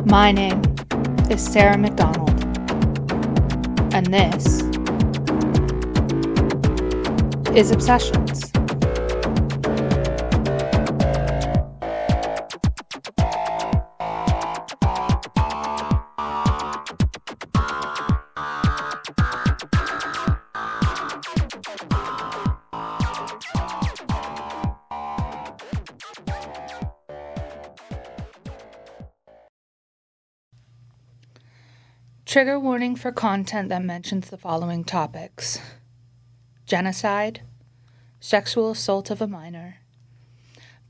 My name is Sarah McDonald, and this is Obsessions. Trigger warning for content that mentions the following topics: genocide, sexual assault of a minor,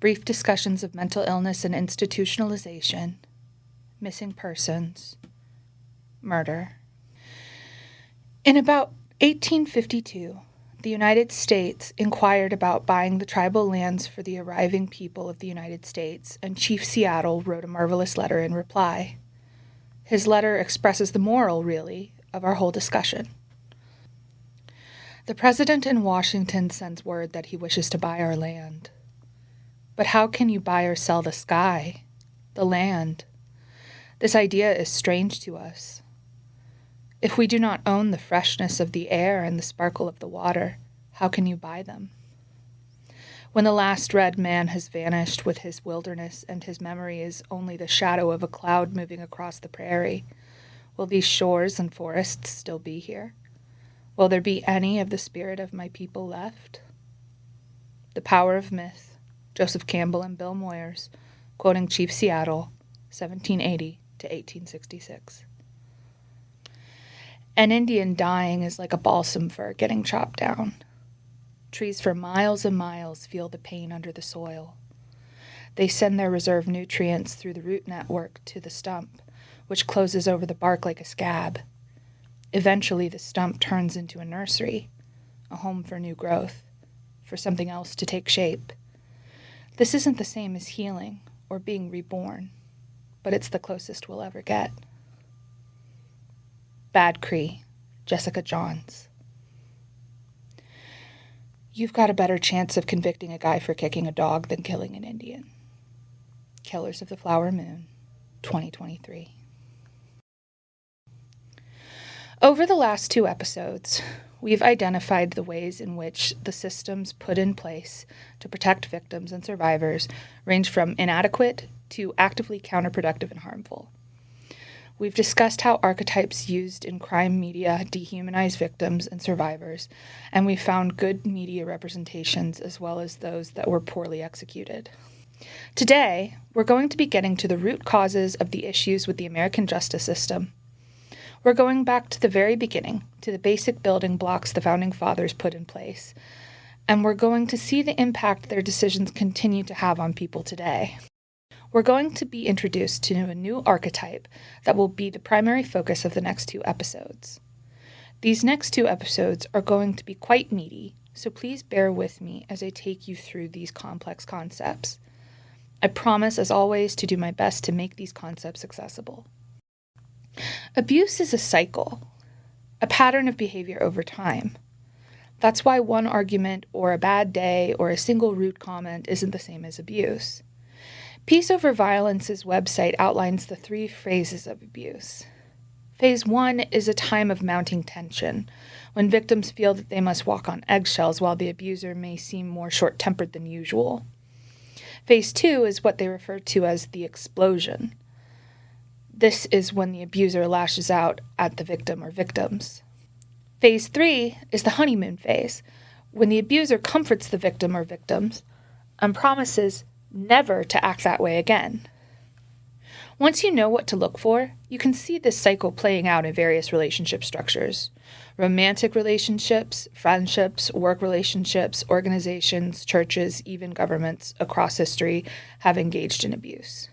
brief discussions of mental illness and institutionalization, missing persons, murder. In about 1852, the United States inquired about buying the tribal lands for the arriving people of the United States, and Chief Seattle wrote a marvelous letter in reply. His letter expresses the moral, really, of our whole discussion. The president in Washington sends word that he wishes to buy our land. But how can you buy or sell the sky, the land? This idea is strange to us. If we do not own the freshness of the air and the sparkle of the water, how can you buy them? When the last red man has vanished with his wilderness and his memory is only the shadow of a cloud moving across the prairie, will these shores and forests still be here? Will there be any of the spirit of my people left? The Power of Myth, Joseph Campbell and Bill Moyers, quoting Chief Seattle, 1780 to 1866. An Indian dying is like a balsam fir getting chopped down. Trees for miles and miles feel the pain under the soil. They send their reserve nutrients through the root network to the stump, which closes over the bark like a scab. Eventually, the stump turns into a nursery, a home for new growth, for something else to take shape. This isn't the same as healing or being reborn, but it's the closest we'll ever get. Bad Cree, Jessica Johns. You've got a better chance of convicting a guy for kicking a dog than killing an Indian. Killers of the Flower Moon, 2023. Over the last 2 episodes, we've identified the ways in which the systems put in place to protect victims and survivors range from inadequate to actively counterproductive and harmful. We've discussed how archetypes used in crime media dehumanize victims and survivors, and we found good media representations as well as those that were poorly executed. Today, we're going to be getting to the root causes of the issues with the American justice system. We're going back to the very beginning, to the basic building blocks the Founding Fathers put in place, and we're going to see the impact their decisions continue to have on people today. We're going to be introduced to a new archetype that will be the primary focus of the next 2 episodes. These next 2 episodes are going to be quite meaty, so please bear with me as I take you through these complex concepts. I promise, as always, to do my best to make these concepts accessible. Abuse is a cycle, a pattern of behavior over time. That's why one argument or a bad day or a single rude comment isn't the same as abuse. Peace Over Violence's website outlines the 3 phases of abuse. Phase 1 is a time of mounting tension, when victims feel that they must walk on eggshells while the abuser may seem more short-tempered than usual. Phase 2 is what they refer to as the explosion. This is when the abuser lashes out at the victim or victims. Phase 3 is the honeymoon phase, when the abuser comforts the victim or victims and promises never to act that way again. Once you know what to look for, you can see this cycle playing out in various relationship structures. Romantic relationships, friendships, work relationships, organizations, churches, even governments across history have engaged in abuse.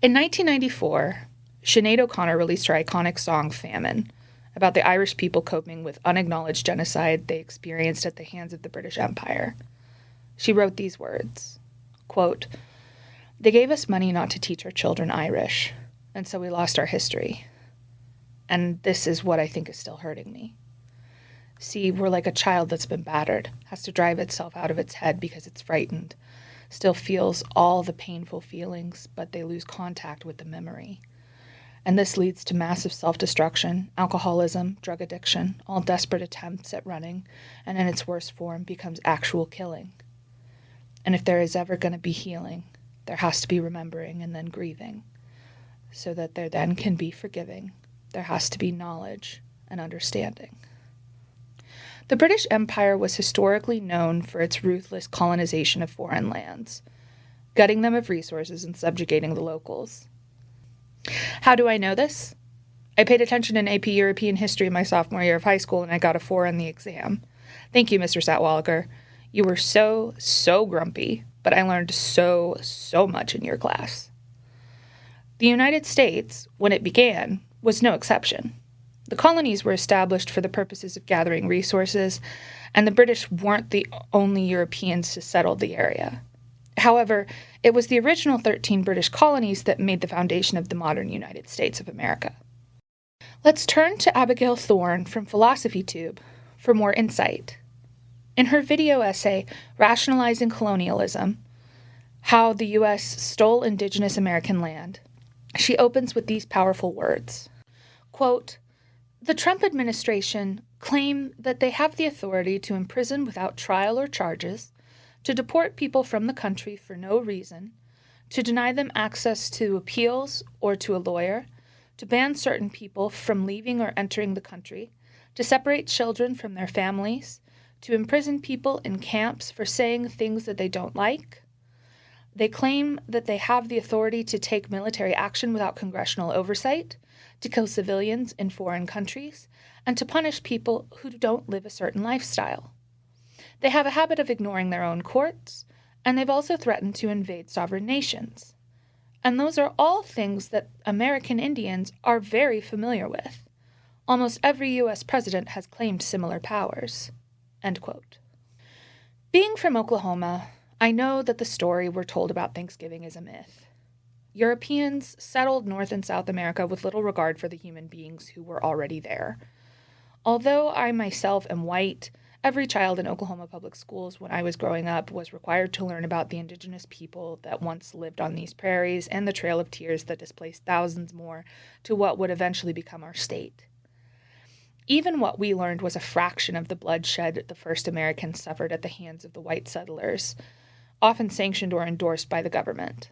In 1994, Sinead O'Connor released her iconic song Famine, about the Irish people coping with unacknowledged genocide they experienced at the hands of the British Empire. She wrote these words, quote, "They gave us money not to teach our children Irish, and so we lost our history. And this is what I think is still hurting me. See, we're like a child that's been battered, has to drive itself out of its head because it's frightened, still feels all the painful feelings, but they lose contact with the memory. And this leads to massive self-destruction, alcoholism, drug addiction, all desperate attempts at running, and in its worst form becomes actual killing. And if there is ever going to be healing, there has to be remembering and then grieving, so that there then can be forgiving. There has to be knowledge and understanding." The British Empire was historically known for its ruthless colonization of foreign lands, gutting them of resources and subjugating the locals. How do I know this? I paid attention in AP European History my sophomore year of high school, and I got a 4 on the exam. Thank you, Mr. Satwalliker. You were so grumpy, but I learned so much in your class. The United States, when it began, was no exception. The colonies were established for the purposes of gathering resources, and the British weren't the only Europeans to settle the area. However, it was the original 13 British colonies that made the foundation of the modern United States of America. Let's turn to Abigail Thorne from Philosophy Tube for more insight. In her video essay, Rationalizing Colonialism, How the U.S. Stole Indigenous American Land, she opens with these powerful words. Quote, "The Trump administration claim that they have the authority to imprison without trial or charges, to deport people from the country for no reason, to deny them access to appeals or to a lawyer, to ban certain people from leaving or entering the country, to separate children from their families, to imprison people in camps for saying things that they don't like. They claim that they have the authority to take military action without congressional oversight, to kill civilians in foreign countries, and to punish people who don't live a certain lifestyle. They have a habit of ignoring their own courts, and they've also threatened to invade sovereign nations. And those are all things that American Indians are very familiar with. Almost every U.S. president has claimed similar powers." End quote. Being from Oklahoma, I know that the story we're told about Thanksgiving is a myth. Europeans settled North and South America with little regard for the human beings who were already there. Although I myself am white, every child in Oklahoma public schools when I was growing up was required to learn about the indigenous people that once lived on these prairies and the Trail of Tears that displaced thousands more to what would eventually become our state. Even what we learned was a fraction of the bloodshed the first Americans suffered at the hands of the white settlers, often sanctioned or endorsed by the government.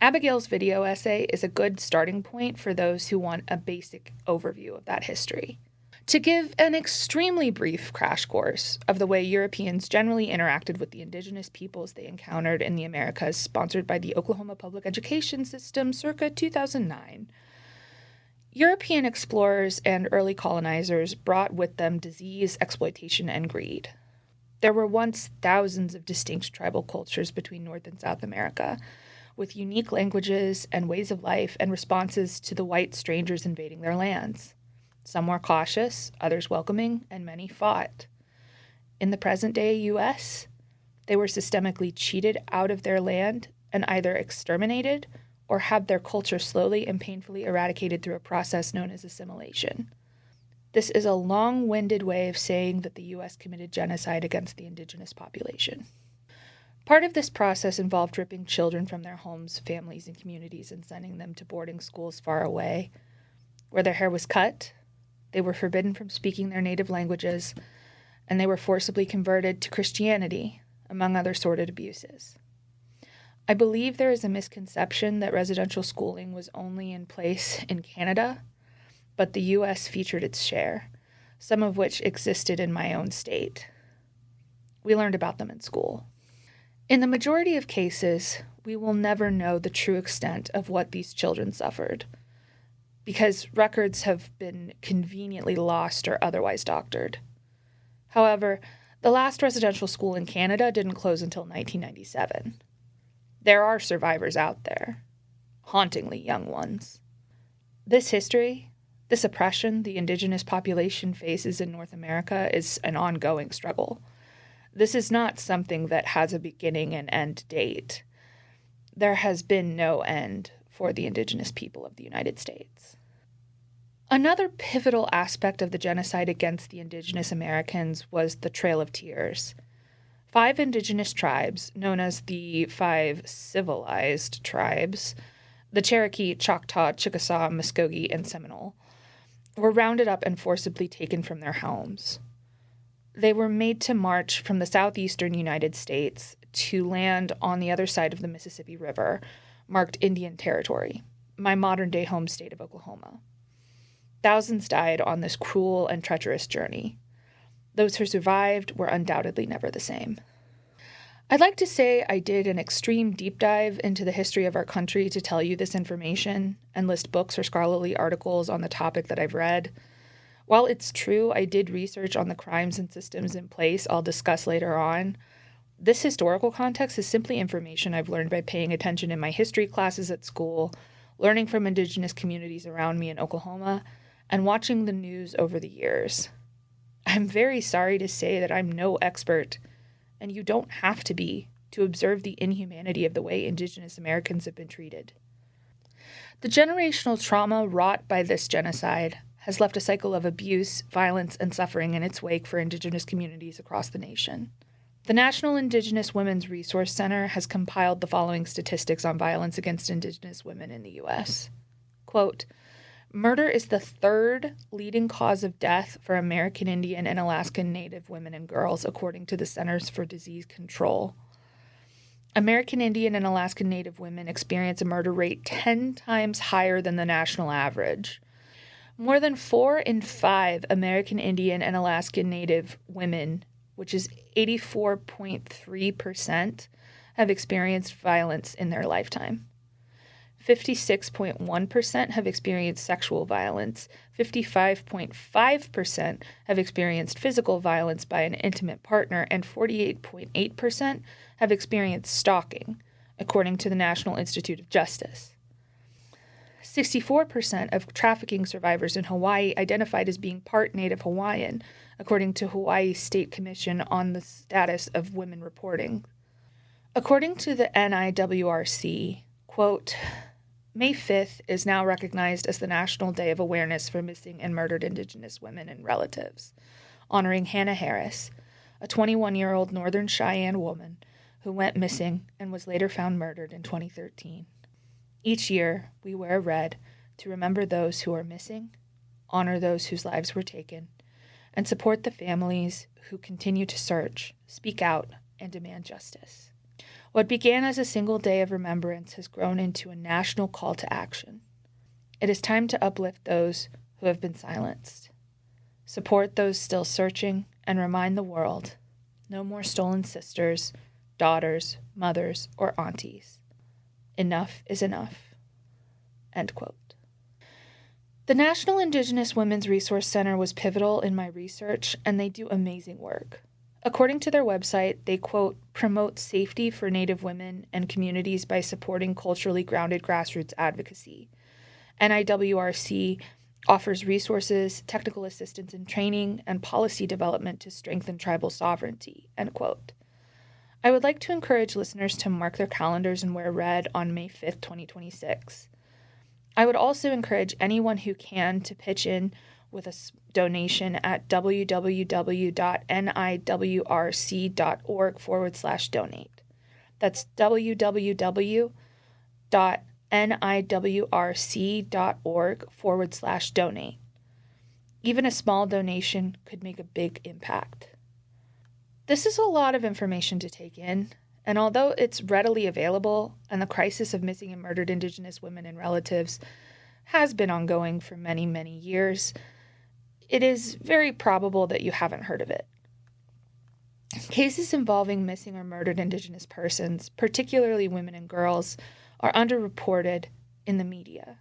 Abigail's video essay is a good starting point for those who want a basic overview of that history. To give an extremely brief crash course of the way Europeans generally interacted with the indigenous peoples they encountered in the Americas, sponsored by the Oklahoma Public Education System circa 2009. European explorers and early colonizers brought with them disease, exploitation, and greed. There were once thousands of distinct tribal cultures between North and South America, with unique languages and ways of life and responses to the white strangers invading their lands. Some were cautious, others welcoming, and many fought. In the present-day U.S., they were systemically cheated out of their land and either exterminated or had their culture slowly and painfully eradicated through a process known as assimilation. This is a long-winded way of saying that the U.S. committed genocide against the indigenous population. Part of this process involved ripping children from their homes, families, and communities and sending them to boarding schools far away, where their hair was cut, they were forbidden from speaking their native languages, and they were forcibly converted to Christianity, among other sordid abuses. I believe there is a misconception that residential schooling was only in place in Canada, but the U.S. featured its share, some of which existed in my own state. We learned about them in school. In the majority of cases, we will never know the true extent of what these children suffered, because records have been conveniently lost or otherwise doctored. However, the last residential school in Canada didn't close until 1997. There are survivors out there, hauntingly young ones. This history, this oppression the Indigenous population faces in North America is an ongoing struggle. This is not something that has a beginning and end date. There has been no end for the Indigenous people of the United States. Another pivotal aspect of the genocide against the Indigenous Americans was the Trail of Tears. 5 Indigenous tribes, known as the 5 civilized tribes, the Cherokee, Choctaw, Chickasaw, Muskogee, and Seminole, were rounded up and forcibly taken from their homes. They were made to march from the southeastern United States to land on the other side of the Mississippi River, marked Indian Territory, my modern-day home state of Oklahoma. Thousands died on this cruel and treacherous journey. Those who survived were undoubtedly never the same. I'd like to say I did an extreme deep dive into the history of our country to tell you this information and list books or scholarly articles on the topic that I've read. While it's true I did research on the crimes and systems in place I'll discuss later on, this historical context is simply information I've learned by paying attention in my history classes at school, learning from Indigenous communities around me in Oklahoma, and watching the news over the years. I'm very sorry to say that I'm no expert, and you don't have to be, to observe the inhumanity of the way Indigenous Americans have been treated. The generational trauma wrought by this genocide has left a cycle of abuse, violence, and suffering in its wake for Indigenous communities across the nation. The National Indigenous Women's Resource Center has compiled the following statistics on violence against Indigenous women in the U.S. Quote, murder is the 3rd leading cause of death for American Indian and Alaskan Native women and girls, according to the Centers for Disease Control. American Indian and Alaskan Native women experience a murder rate 10 times higher than the national average. More than 4 in 5 American Indian and Alaskan Native women, which is 84.3%, have experienced violence in their lifetime. 56.1% have experienced sexual violence, 55.5% have experienced physical violence by an intimate partner, and 48.8% have experienced stalking, according to the National Institute of Justice. 64% of trafficking survivors in Hawaii identified as being part Native Hawaiian, according to Hawaii State Commission on the Status of Women Reporting. According to the NIWRC, quote, May 5th is now recognized as the National Day of Awareness for Missing and Murdered Indigenous Women and Relatives, honoring Hannah Harris, a 21-year-old Northern Cheyenne woman who went missing and was later found murdered in 2013. Each year, we wear red to remember those who are missing, honor those whose lives were taken, and support the families who continue to search, speak out, and demand justice. What began as a single day of remembrance has grown into a national call to action. It is time to uplift those who have been silenced, support those still searching, and remind the world, no more stolen sisters, daughters, mothers, or aunties. Enough is enough. End quote. The National Indigenous Women's Resource Center was pivotal in my research, and they do amazing work. According to their website, they, quote, promote safety for Native women and communities by supporting culturally grounded grassroots advocacy. NIWRC offers resources, technical assistance and training, and policy development to strengthen tribal sovereignty, end quote. I would like to encourage listeners to mark their calendars and wear red on May 5th, 2026. I would also encourage anyone who can to pitch in with a donation at www.niwrc.org/donate. That's www.niwrc.org/donate. Even a small donation could make a big impact. This is a lot of information to take in, and although it's readily available and the crisis of missing and murdered Indigenous women and relatives has been ongoing for many, many years, it is very probable that you haven't heard of it. Cases involving missing or murdered Indigenous persons, particularly women and girls, are underreported in the media.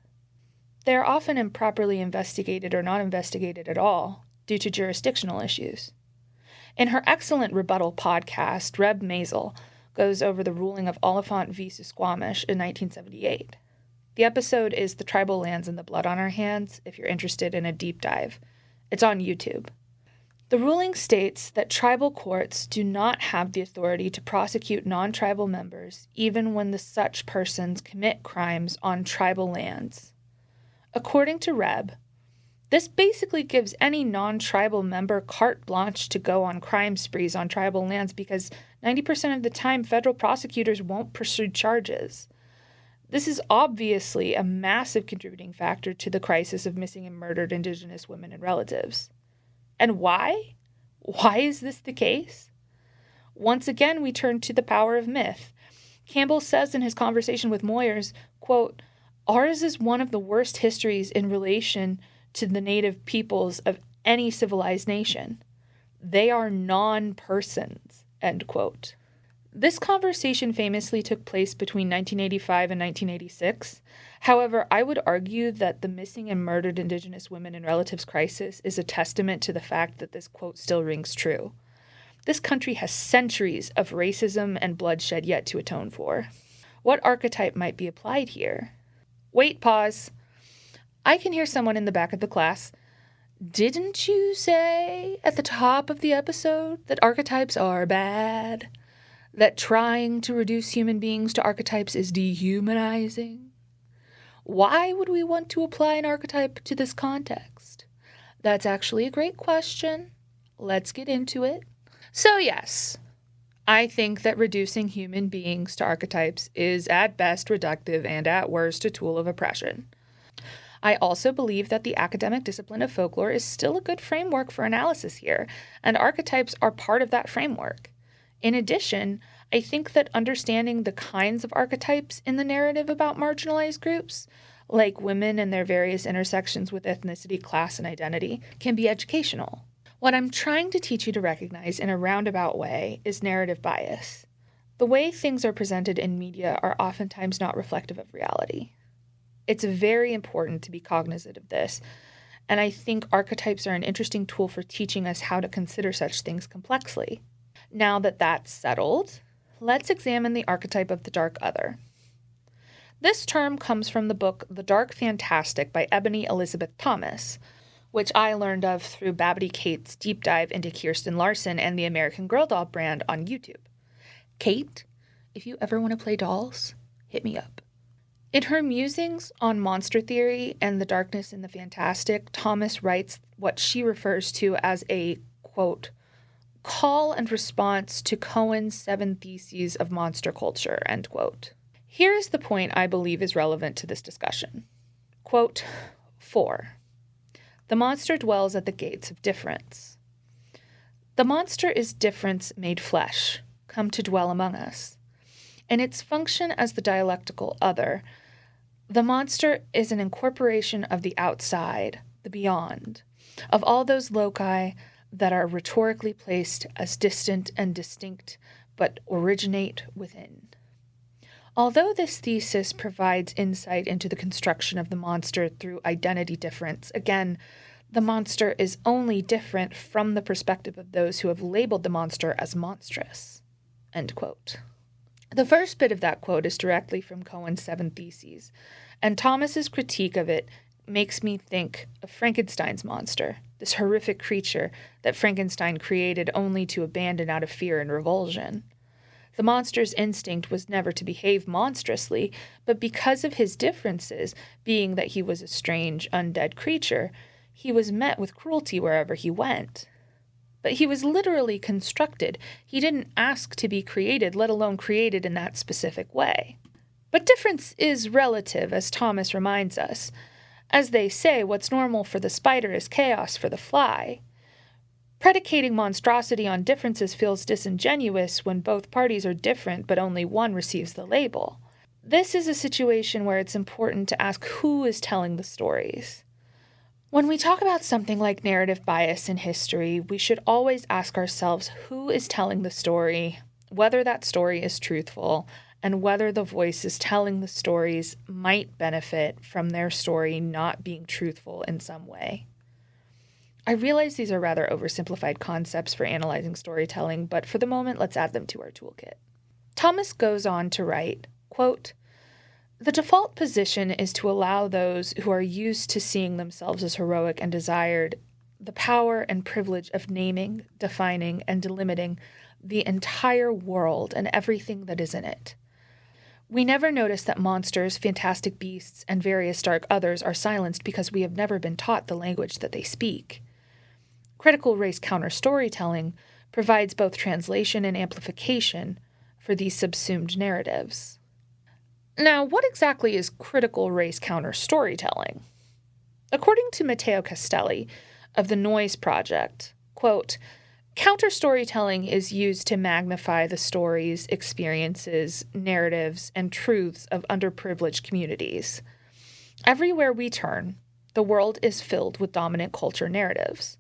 They are often improperly investigated or not investigated at all due to jurisdictional issues. In her excellent rebuttal podcast, Reb Maisel goes over the ruling of Oliphant v. Suquamish in 1978. The episode is The Tribal Lands and the Blood on Our Hands, if you're interested in a deep dive. It's on YouTube. The ruling states that tribal courts do not have the authority to prosecute non-tribal members even when such persons commit crimes on tribal lands. According to Reb, this basically gives any non-tribal member carte blanche to go on crime sprees on tribal lands because 90% of the time federal prosecutors won't pursue charges. This is obviously a massive contributing factor to the crisis of missing and murdered Indigenous women and relatives. And why? Why is this the case? Once again, we turn to the power of myth. Campbell says in his conversation with Moyers, quote, "Ours is one of the worst histories in relation to the native peoples of any civilized nation. They are non-persons," end quote. This conversation famously took place between 1985 and 1986. However, I would argue that the missing and murdered Indigenous women and relatives crisis is a testament to the fact that this quote still rings true. This country has centuries of racism and bloodshed yet to atone for. What archetype might be applied here? Wait, pause. I can hear someone in the back of the class. Didn't you say at the top of the episode that archetypes are bad? That trying to reduce human beings to archetypes is dehumanizing? Why would we want to apply an archetype to this context? That's actually a great question. Let's get into it. So yes, I think that reducing human beings to archetypes is at best reductive and at worst a tool of oppression. I also believe that the academic discipline of folklore is still a good framework for analysis here, and archetypes are part of that framework. In addition, I think that understanding the kinds of archetypes in the narrative about marginalized groups, like women and their various intersections with ethnicity, class, and identity, can be educational. What I'm trying to teach you to recognize in a roundabout way is narrative bias. The way things are presented in media are oftentimes not reflective of reality. It's very important to be cognizant of this, and I think archetypes are an interesting tool for teaching us how to consider such things complexly. Now that that's settled, let's examine the archetype of the dark other. This term comes from the book The Dark Fantastic by Ebony Elizabeth Thomas, which I learned of through Babbity Kate's deep dive into Kirsten Larson and the American Girl Doll brand on YouTube. Kate, if you ever want to play dolls, hit me up. In her musings on monster theory and the darkness in the fantastic, Thomas writes what she refers to as a, quote, call and response to Cohen's 7 Theses of Monster Culture, end quote. Here is the point I believe is relevant to this discussion. Quote, 4. The monster dwells at the gates of difference. The monster is difference made flesh, come to dwell among us. In its function as the dialectical other, the monster is an incorporation of the outside, the beyond, of all those loci that are rhetorically placed as distant and distinct, but originate within. Although this thesis provides insight into the construction of the monster through identity difference, again, the monster is only different from the perspective of those who have labeled the monster as monstrous. End quote. The first bit of that quote is directly from Cohen's 7 Theses, and Thomas's critique of it makes me think of Frankenstein's monster, this horrific creature that Frankenstein created only to abandon out of fear and revulsion. The monster's instinct was never to behave monstrously, but because of his differences, being that he was a strange, undead creature, he was met with cruelty wherever he went. But he was literally constructed. He didn't ask to be created, let alone created in that specific way. But difference is relative, as Thomas reminds us. As they say, what's normal for the spider is chaos for the fly. Predicating monstrosity on differences feels disingenuous when both parties are different but only one receives the label. This is a situation where it's important to ask who is telling the stories. When we talk about something like narrative bias in history, we should always ask ourselves who is telling the story, whether that story is truthful, and whether the voices telling the stories might benefit from their story not being truthful in some way. I realize these are rather oversimplified concepts for analyzing storytelling, but for the moment, let's add them to our toolkit. Thomas goes on to write, quote, "The default position is to allow those who are used to seeing themselves as heroic and desired the power and privilege of naming, defining, and delimiting the entire world and everything that is in it. We never notice that monsters, fantastic beasts, and various dark others are silenced because we have never been taught the language that they speak. Critical race counter-storytelling provides both translation and amplification for these subsumed narratives." Now, what exactly is critical race counter-storytelling? According to Matteo Castelli of the Noise Project, quote, "Counter-storytelling is used to magnify the stories, experiences, narratives, and truths of underprivileged communities. Everywhere we turn, the world is filled with dominant culture narratives.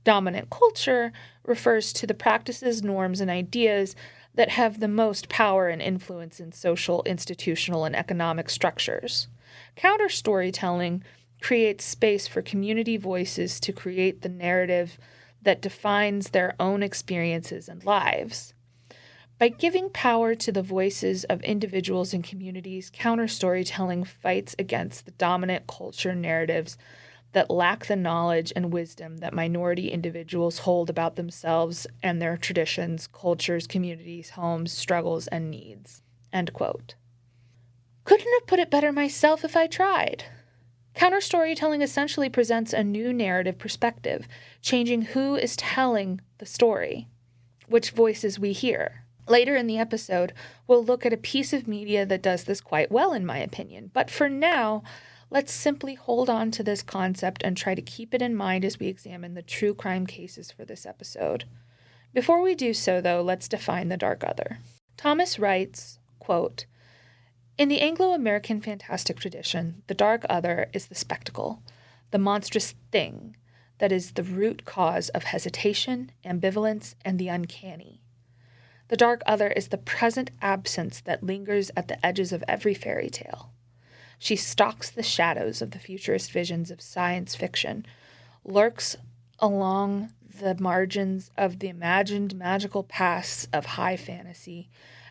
Dominant culture refers to the practices, norms, and ideas that have the most power and influence in social, institutional, and economic structures. Counter-storytelling creates space for community voices to create the narrative that defines their own experiences and lives. By giving power to the voices of individuals and communities, counter-storytelling fights against the dominant culture narratives that lack the knowledge and wisdom that minority individuals hold about themselves and their traditions, cultures, communities, homes, struggles, and needs." End quote. Couldn't have put it better myself if I tried. Counter-storytelling essentially presents a new narrative perspective, changing who is telling the story, which voices we hear. Later in the episode, we'll look at a piece of media that does this quite well, in my opinion. But for now, let's simply hold on to this concept and try to keep it in mind as we examine the true crime cases for this episode. Before we do so, though, let's define the dark other. Thomas writes, quote, "In the Anglo-American fantastic tradition, the dark other is the spectacle, the monstrous thing that is the root cause of hesitation, ambivalence, and the uncanny. The dark other is the present absence that lingers at the edges of every fairy tale. She stalks the shadows of the futurist visions of science fiction, lurks along the margins of the imagined magical paths of high fantasy,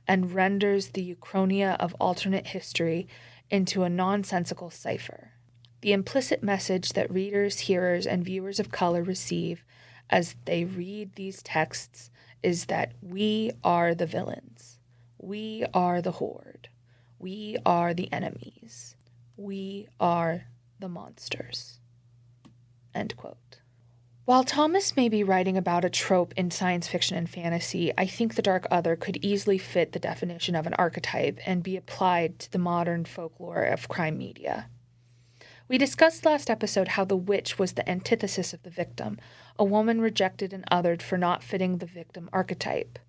and renders the uchronia of alternate history into a nonsensical cipher. The implicit message that readers, hearers, and viewers of color receive as they read these texts is that we are the villains, we are the horde, we are the enemies. We are the monsters." End quote. While Thomas may be writing about a trope in science fiction and fantasy, I think the dark other could easily fit the definition of an archetype and be applied to the modern folklore of crime media. We discussed last episode how the witch was the antithesis of the victim, a woman rejected and othered for not fitting the victim archetype.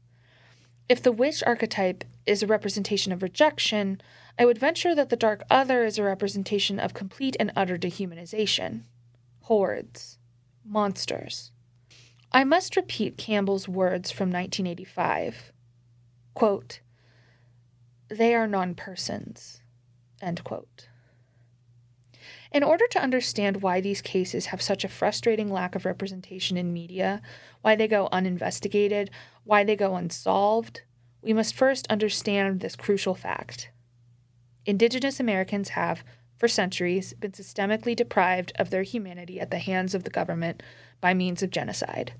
If the witch archetype is a representation of rejection, I would venture that the dark other is a representation of complete and utter dehumanization. Hordes. Monsters. I must repeat Campbell's words from 1985. Quote, "They are non-persons." End quote. In order to understand why these cases have such a frustrating lack of representation in media, why they go uninvestigated, why they go unsolved, we must first understand this crucial fact. Indigenous Americans have, for centuries, been systemically deprived of their humanity at the hands of the government by means of genocide.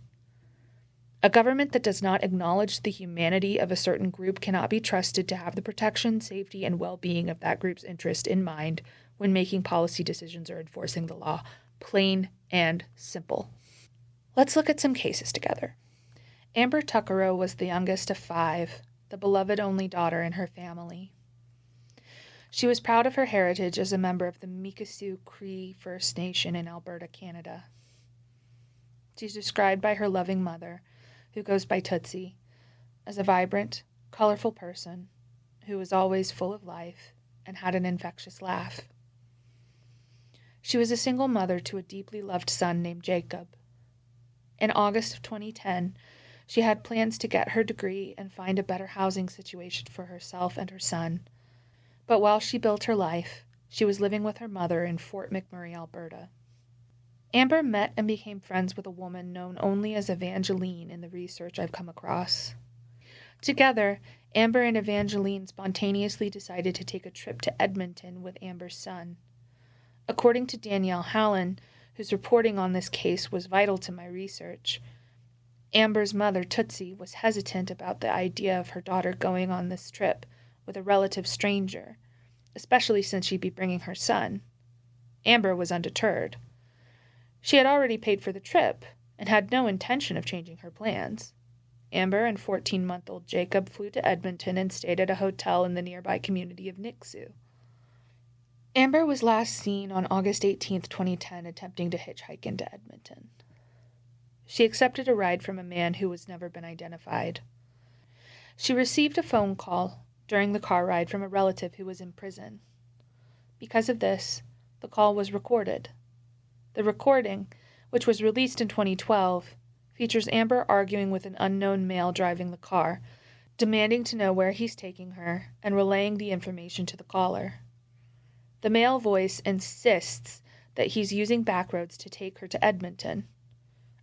A government that does not acknowledge the humanity of a certain group cannot be trusted to have the protection, safety, and well-being of that group's interest in mind when making policy decisions or enforcing the law. Plain and simple. Let's look at some cases together. Amber Tuckero was the youngest of 5, the beloved only daughter in her family. She was proud of her heritage as a member of the Mikisew Cree First Nation in Alberta, Canada. She's described by her loving mother, who goes by Tootsie, as a vibrant, colorful person who was always full of life and had an infectious laugh. She was a single mother to a deeply loved son named Jacob. In August of 2010, she had plans to get her degree and find a better housing situation for herself and her son. But while she built her life, she was living with her mother in Fort McMurray, Alberta. Amber met and became friends with a woman known only as Evangeline in the research I've come across. Together, Amber and Evangeline spontaneously decided to take a trip to Edmonton with Amber's son. According to Danielle Hallen, whose reporting on this case was vital to my research, Amber's mother, Tootsie, was hesitant about the idea of her daughter going on this trip with a relative stranger, especially since she'd be bringing her son. Amber was undeterred. She had already paid for the trip and had no intention of changing her plans. Amber and 14-month-old Jacob flew to Edmonton and stayed at a hotel in the nearby community of Nixu. Amber was last seen on August 18, 2010, attempting to hitchhike into Edmonton. She accepted a ride from a man who has never been identified. She received a phone call during the car ride from a relative who was in prison. Because of this, the call was recorded. The recording, which was released in 2012, features Amber arguing with an unknown male driving the car, demanding to know where he's taking her and relaying the information to the caller. The male voice insists that he's using backroads to take her to Edmonton.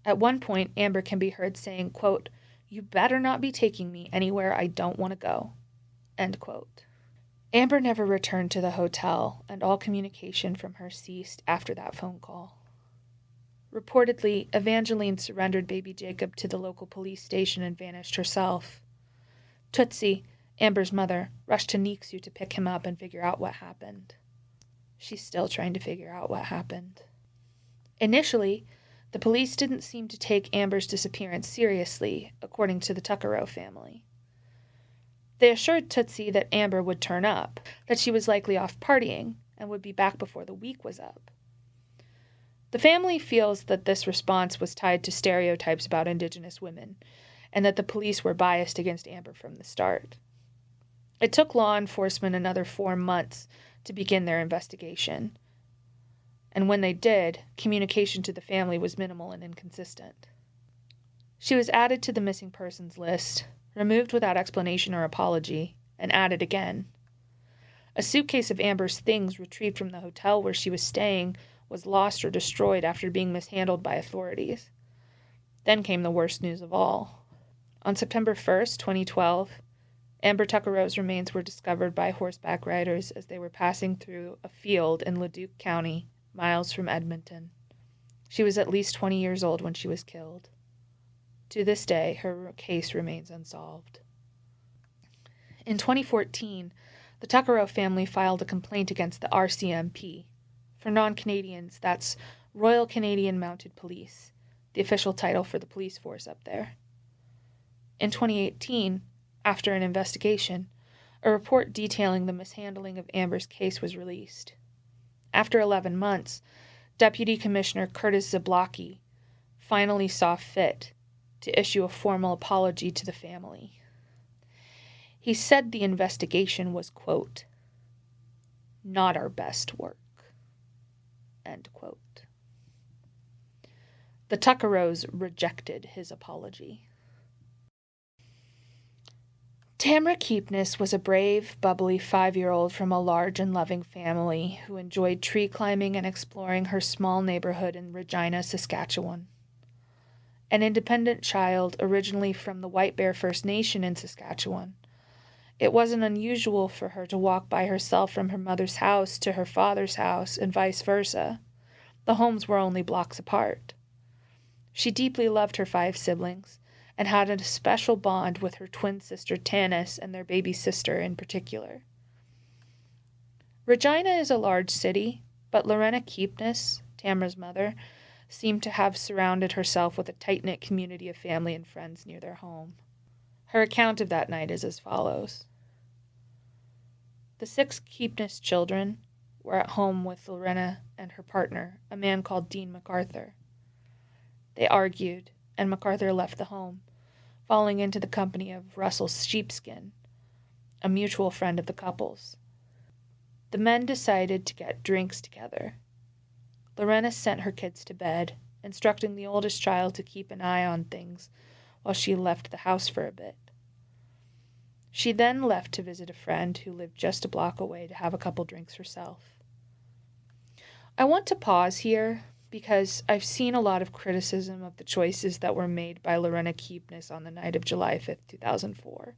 At one point, Amber can be heard saying, quote, "You better not be taking me anywhere I don't want to go," end quote. Amber never returned to the hotel, and all communication from her ceased after that phone call. Reportedly, Evangeline surrendered baby Jacob to the local police station and vanished herself. Tootsie, Amber's mother, rushed to Nixu to pick him up and figure out what happened. She's still trying to figure out what happened. Initially, the police didn't seem to take Amber's disappearance seriously, according to the Tuckerow family. They assured Tootsie that Amber would turn up, that she was likely off partying, and would be back before the week was up. The family feels that this response was tied to stereotypes about Indigenous women, and that the police were biased against Amber from the start. It took law enforcement another 4 months to begin their investigation, and when they did, communication to the family was minimal and inconsistent. She was added to the missing persons list, removed without explanation or apology, and added again. A suitcase of Amber's things retrieved from the hotel where she was staying was lost or destroyed after being mishandled by authorities. Then came the worst news of all. On September 1st, 2012, Amber Tuckerow's remains were discovered by horseback riders as they were passing through a field in Leduc County, miles from Edmonton. She was at least 20 years old when she was killed. To this day, her case remains unsolved. In 2014, the Tuckerow family filed a complaint against the RCMP. For non-Canadians, that's Royal Canadian Mounted Police, the official title for the police force up there. In 2018, after an investigation, a report detailing the mishandling of Amber's case was released. After 11 months, Deputy Commissioner Curtis Zablocki finally saw fit to issue a formal apology to the family. He said the investigation was, quote, "not our best work," end quote. The Tuckerows rejected his apology. Tamra Keepness was a brave, bubbly 5-year-old from a large and loving family who enjoyed tree climbing and exploring her small neighborhood in Regina, Saskatchewan. An independent child originally from the White Bear First Nation in Saskatchewan, it wasn't unusual for her to walk by herself from her mother's house to her father's house and vice versa. The homes were only blocks apart. She deeply loved her 5 siblings and had a special bond with her twin sister Tanis and their baby sister in particular. Regina is a large city, but Lorena Keepness, Tamra's mother, seemed to have surrounded herself with a tight-knit community of family and friends near their home. Her account of that night is as follows. The 6 Keepness children were at home with Lorena and her partner, a man called Dean MacArthur. They argued, and MacArthur left the home, falling into the company of Russell Sheepskin, a mutual friend of the couple's. The men decided to get drinks together. Lorena sent her kids to bed, instructing the oldest child to keep an eye on things while she left the house for a bit. She then left to visit a friend who lived just a block away to have a couple drinks herself. I want to pause here because I've seen a lot of criticism of the choices that were made by Lorena Keepness on the night of July 5th, 2004.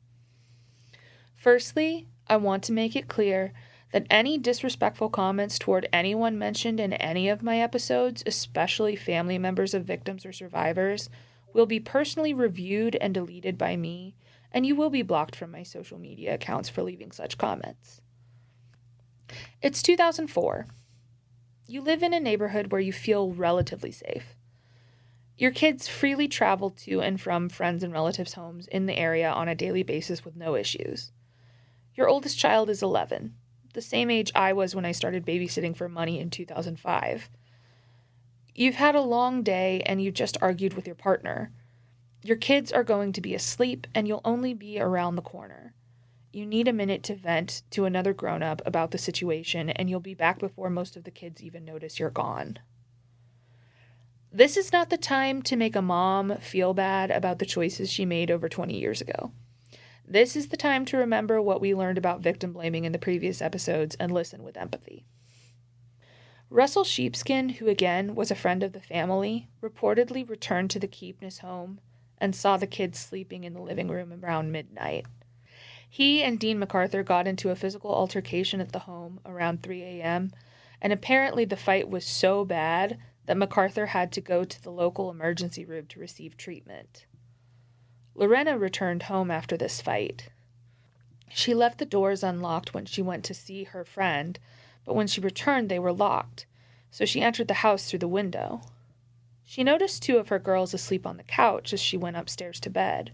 Firstly, I want to make it clear that any disrespectful comments toward anyone mentioned in any of my episodes, especially family members of victims or survivors, will be personally reviewed and deleted by me, and you will be blocked from my social media accounts for leaving such comments. It's 2004. You live in a neighborhood where you feel relatively safe. Your kids freely travel to and from friends and relatives' homes in the area on a daily basis with no issues. Your oldest child is 11, the same age I was when I started babysitting for money in 2005. You've had a long day and you just argued with your partner. Your kids are going to be asleep and you'll only be around the corner. You need a minute to vent to another grown-up about the situation and you'll be back before most of the kids even notice you're gone. This is not the time to make a mom feel bad about the choices she made over 20 years ago. This is the time to remember what we learned about victim blaming in the previous episodes and listen with empathy. Russell Sheepskin, who again was a friend of the family, reportedly returned to the Keepness home and saw the kids sleeping in the living room around midnight. He and Dean MacArthur got into a physical altercation at the home around 3 a.m., and apparently the fight was so bad that MacArthur had to go to the local emergency room to receive treatment. Lorena returned home after this fight. She left the doors unlocked when she went to see her friend, but when she returned they were locked, so she entered the house through the window. She noticed 2 of her girls asleep on the couch as she went upstairs to bed.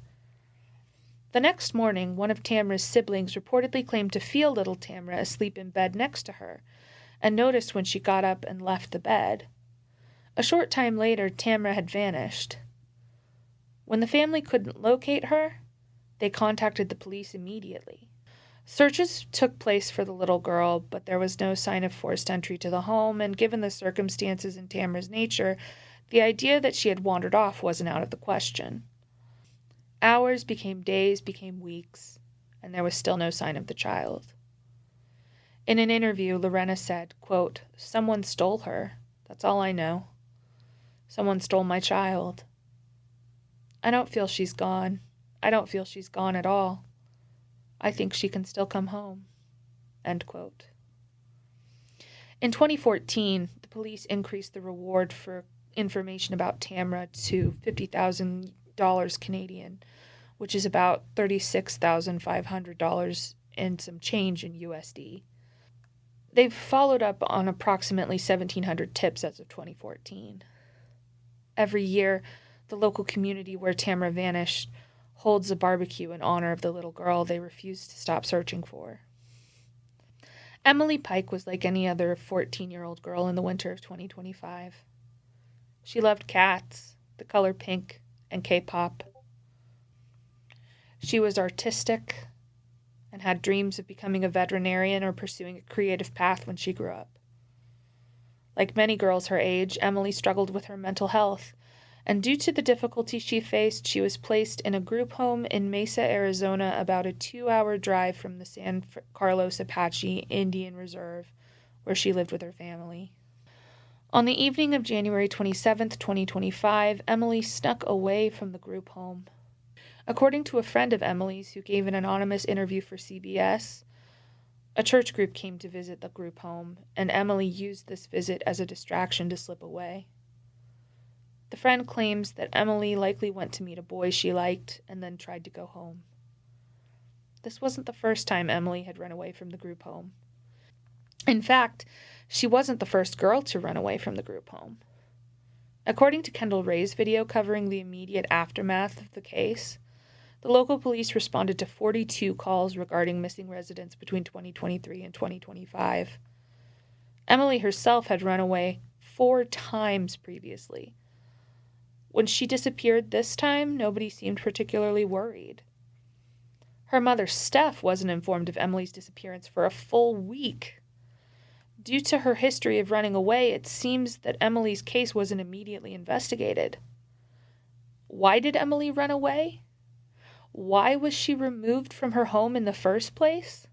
The next morning, one of Tamra's siblings reportedly claimed to feel little Tamra asleep in bed next to her, and noticed when she got up and left the bed. A short time later, Tamra had vanished. When the family couldn't locate her, they contacted the police immediately. Searches took place for the little girl, but there was no sign of forced entry to the home, and given the circumstances and Tamra's nature, the idea that she had wandered off wasn't out of the question. Hours became days, became weeks, and there was still no sign of the child. In an interview, Lorena said, quote, "Someone stole her. That's all I know. Someone stole my child. I don't feel she's gone. I don't feel she's gone at all. I think she can still come home." End quote. In 2014, the police increased the reward for information about Tamra to $50,000 Canadian, which is about $36,500 and some change in USD. They've followed up on approximately 1,700 tips as of 2014. Every year, the local community where Tamra vanished holds a barbecue in honor of the little girl they refused to stop searching for. Emily Pike was like any other 14-year-old girl in the winter of 2025. She loved cats, the color pink, and K-pop. She was artistic and had dreams of becoming a veterinarian or pursuing a creative path when she grew up. Like many girls her age, Emily struggled with her mental health, and due to the difficulty she faced, she was placed in a group home in Mesa, Arizona, about a 2-hour drive from the San Carlos Apache Indian Reserve, where she lived with her family. On the evening of January 27, 2025, Emily snuck away from the group home. According to a friend of Emily's who gave an anonymous interview for CBS, a church group came to visit the group home, and Emily used this visit as a distraction to slip away. The friend claims that Emily likely went to meet a boy she liked and then tried to go home. This wasn't the first time Emily had run away from the group home. In fact, she wasn't the first girl to run away from the group home. According to Kendall Ray's video covering the immediate aftermath of the case, the local police responded to 42 calls regarding missing residents between 2023 and 2025. Emily herself had run away 4 times previously. When she disappeared this time, nobody seemed particularly worried. Her mother, Steph, wasn't informed of Emily's disappearance for a full week. Due to her history of running away, it seems that Emily's case wasn't immediately investigated. Why did Emily run away? Why was she removed from her home in the first place?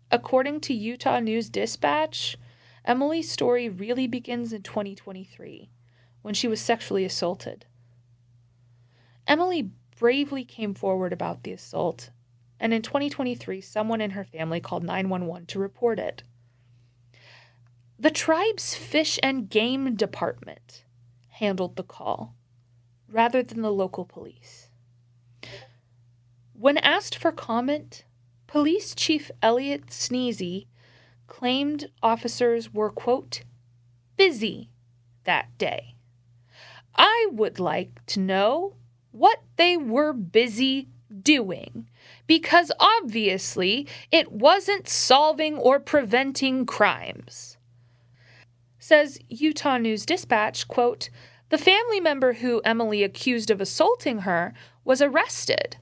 According to Utah News Dispatch, Emily's story really begins in 2023, when she was sexually assaulted. Emily bravely came forward about the assault, and in 2023, someone in her family called 911 to report it. The tribe's Fish and Game Department handled the call, rather than the local police. When asked for comment, Police Chief Elliot Sneezy claimed officers were, quote, busy that day. I would like to know what they were busy doing, because obviously it wasn't solving or preventing crimes. Says Utah News Dispatch, quote, the family member who Emily accused of assaulting her was arrested,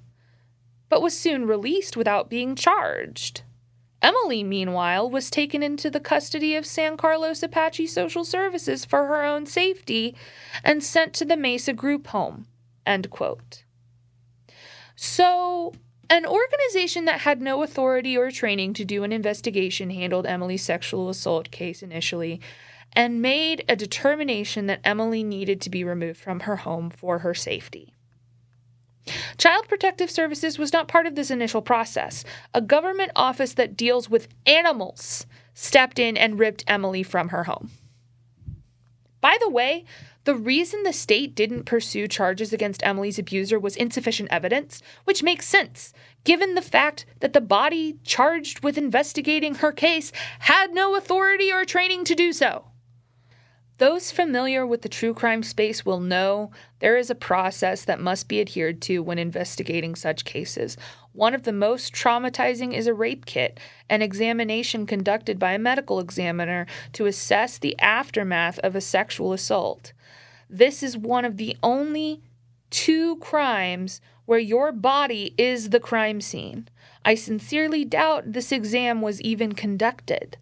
but was soon released without being charged. Emily, meanwhile, was taken into the custody of San Carlos Apache Social Services for her own safety and sent to the Mesa Group Home, end quote. So, an organization that had no authority or training to do an investigation handled Emily's sexual assault case initially and made a determination that Emily needed to be removed from her home for her safety. Child Protective Services was not part of this initial process. A government office that deals with animals stepped in and ripped Emily from her home. By the way, the reason the state didn't pursue charges against Emily's abuser was insufficient evidence, which makes sense, given the fact that the body charged with investigating her case had no authority or training to do so. Those familiar with the true crime space will know there is a process that must be adhered to when investigating such cases. One of the most traumatizing is a rape kit, an examination conducted by a medical examiner to assess the aftermath of a sexual assault. This is one of the only 2 crimes where your body is the crime scene. I sincerely doubt this exam was even conducted.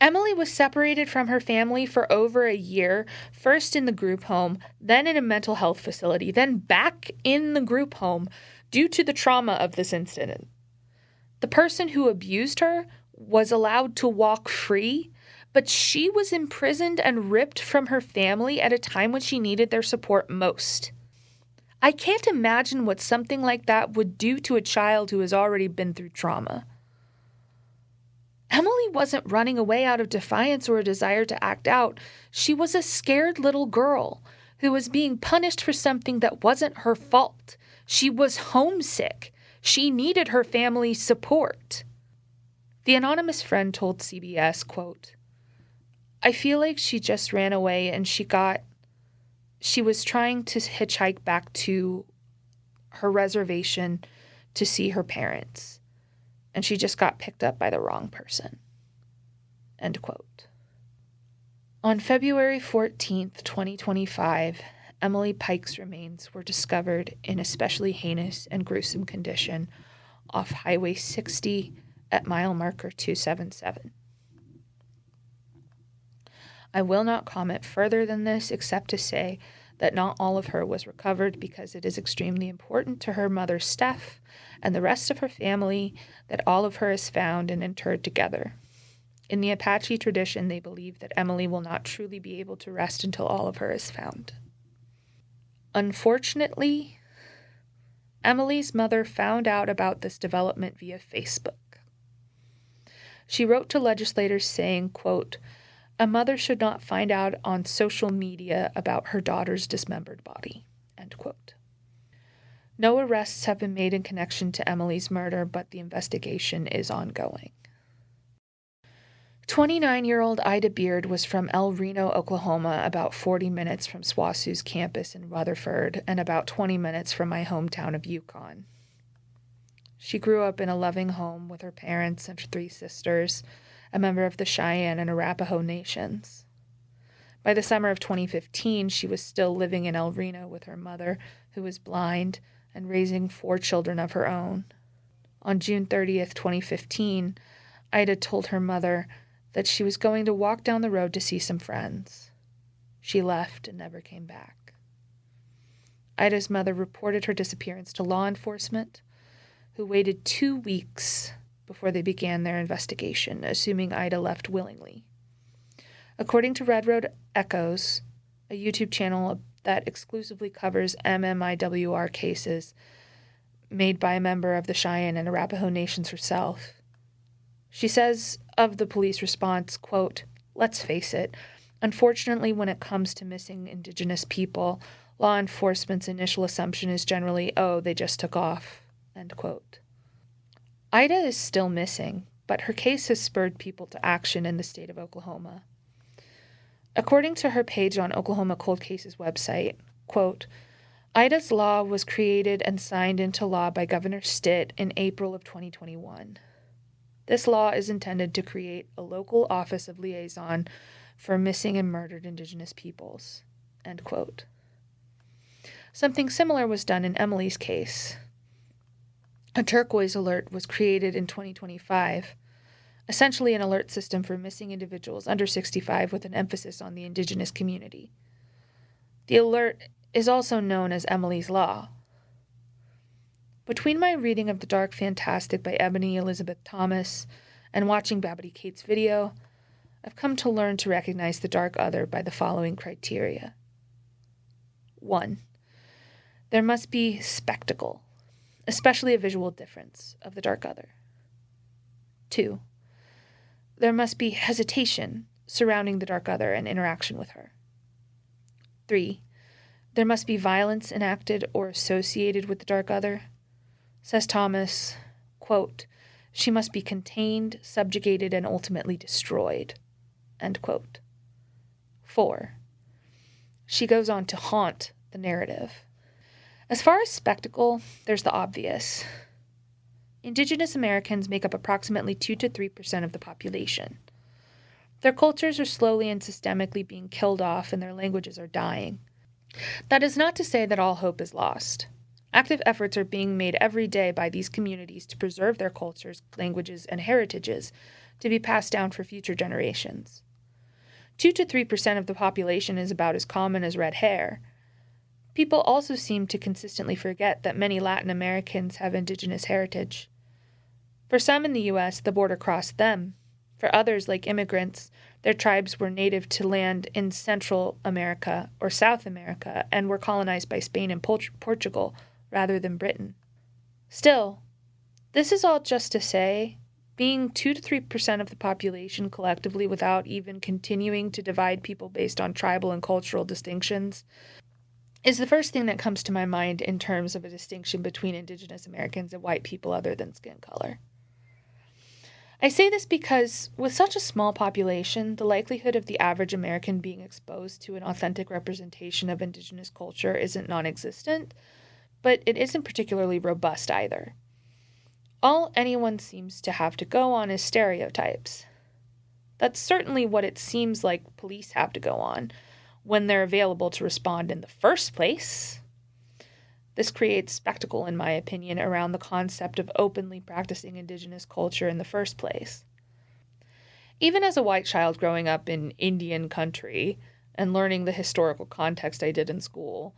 Emily was separated from her family for over a year, first in the group home, then in a mental health facility, then back in the group home due to the trauma of this incident. The person who abused her was allowed to walk free, but she was imprisoned and ripped from her family at a time when she needed their support most. I can't imagine what something like that would do to a child who has already been through trauma. Emily wasn't running away out of defiance or a desire to act out. She was a scared little girl who was being punished for something that wasn't her fault. She was homesick. She needed her family's support. The anonymous friend told CBS, quote, I feel like she just ran away and she was trying to hitchhike back to her reservation to see her parents. And she just got picked up by the wrong person. End quote. On February 14th, 2025, Emily Pike's remains were discovered in especially heinous and gruesome condition off Highway 60 at mile marker 277. I will not comment further than this except to say that not all of her was recovered because it is extremely important to her mother, Steph, and the rest of her family that all of her is found and interred together. In the Apache tradition, they believe that Emily will not truly be able to rest until all of her is found. Unfortunately, Emily's mother found out about this development via Facebook. She wrote to legislators saying, quote, a mother should not find out on social media about her daughter's dismembered body, end quote. No arrests have been made in connection to Emily's murder, but the investigation is ongoing. 29-year-old Ida Beard was from El Reno, Oklahoma, about 40 minutes from SWOSU's campus in Rutherford and about 20 minutes from my hometown of Yukon. She grew up in a loving home with her parents and 3 sisters, a member of the Cheyenne and Arapaho nations. By the summer of 2015, she was still living in El Reno with her mother, who was blind, and raising 4 children of her own. On June 30th, 2015, Ida told her mother that she was going to walk down the road to see some friends. She left and never came back. Ida's mother reported her disappearance to law enforcement, who waited 2 weeks before they began their investigation, assuming Ida left willingly. According to Red Road Echoes, a YouTube channel that exclusively covers MMIWR cases made by a member of the Cheyenne and Arapaho Nations herself, she says of the police response, quote, "Let's face it, unfortunately when it comes to missing Indigenous people, law enforcement's initial assumption is generally, oh, they just took off," end quote. Ida is still missing, but her case has spurred people to action in the state of Oklahoma. According to her page on Oklahoma Cold Cases website, quote, "Ida's law was created and signed into law by Governor Stitt in April of 2021. This law is intended to create a local office of liaison for missing and murdered Indigenous peoples," end quote. Something similar was done in Emily's case. A turquoise alert was created in 2025, essentially an alert system for missing individuals under 65 with an emphasis on the Indigenous community. The alert is also known as Emily's Law. Between my reading of The Dark Fantastic by Ebony Elizabeth Thomas and watching Babity Kate's video, I've come to learn to recognize the dark other by the following criteria. 1. There must be spectacle, especially a visual difference, of the dark other. 2. There must be hesitation surrounding the dark other and interaction with her. 3. There must be violence enacted or associated with the dark other. Says Thomas, quote, "She must be contained, subjugated, and ultimately destroyed," end quote. 4. She goes on to haunt the narrative. As far as spectacle, there's the obvious. Indigenous Americans make up approximately 2 to 3% of the population. Their cultures are slowly and systemically being killed off, and their languages are dying. That is not to say that all hope is lost. Active efforts are being made every day by these communities to preserve their cultures, languages, and heritages to be passed down for future generations. 2 to 3% of the population is about as common as red hair. People also seem to consistently forget that many Latin Americans have Indigenous heritage. For some in the U.S., the border crossed them. For others, like immigrants, their tribes were native to land in Central America or South America and were colonized by Spain and Portugal rather than Britain. Still, this is all just to say, being 2 to 3% of the population collectively without even continuing to divide people based on tribal and cultural distinctions is the first thing that comes to my mind in terms of a distinction between Indigenous Americans and white people other than skin color. I say this because, with such a small population, the likelihood of the average American being exposed to an authentic representation of Indigenous culture isn't non-existent, but it isn't particularly robust either. All anyone seems to have to go on is stereotypes. That's certainly what it seems like police have to go on, when they're available to respond in the first place. This creates spectacle, in my opinion, around the concept of openly practicing Indigenous culture in the first place. Even as a white child growing up in Indian country and learning the historical context I did in school,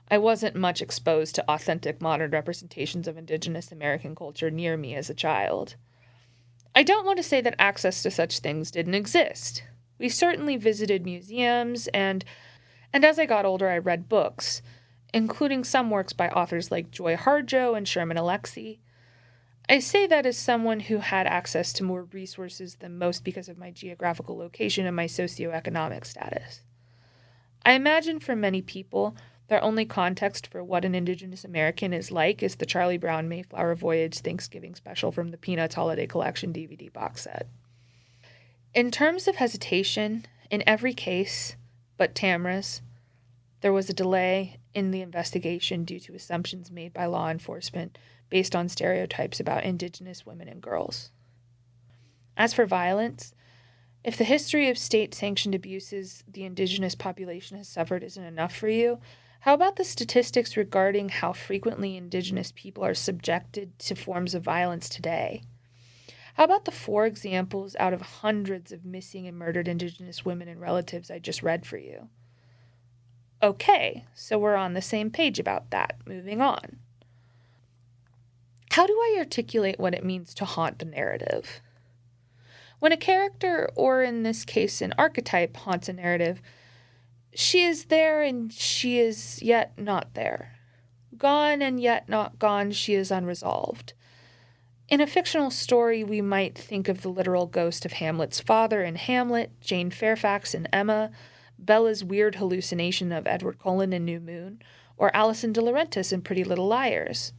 I wasn't much exposed to authentic modern representations of Indigenous American culture near me as a child. I don't want to say that access to such things didn't exist. We certainly visited museums, and as I got older, I read books, including some works by authors like Joy Harjo and Sherman Alexie. I say that as someone who had access to more resources than most because of my geographical location and my socioeconomic status. I imagine for many people, their only context for what an Indigenous American is like is the Charlie Brown Mayflower Voyage Thanksgiving special from the Peanuts Holiday Collection DVD box set. In terms of hesitation, in every case but Tamara's, there was a delay in the investigation due to assumptions made by law enforcement based on stereotypes about Indigenous women and girls. As for violence, if the history of state-sanctioned abuses the Indigenous population has suffered isn't enough for you, how about the statistics regarding how frequently Indigenous people are subjected to forms of violence today? How about the 4 examples out of hundreds of missing and murdered Indigenous women and relatives I just read for you? Okay, so we're on the same page about that. Moving on. How do I articulate what it means to haunt the narrative? When a character, or in this case an archetype, haunts a narrative, she is there and she is yet not there. Gone and yet not gone, she is unresolved. In a fictional story, we might think of the literal ghost of Hamlet's father in Hamlet, Jane Fairfax in Emma, Bella's weird hallucination of Edward Cullen in New Moon, or Alison de Laurentiis in Pretty Little Liars.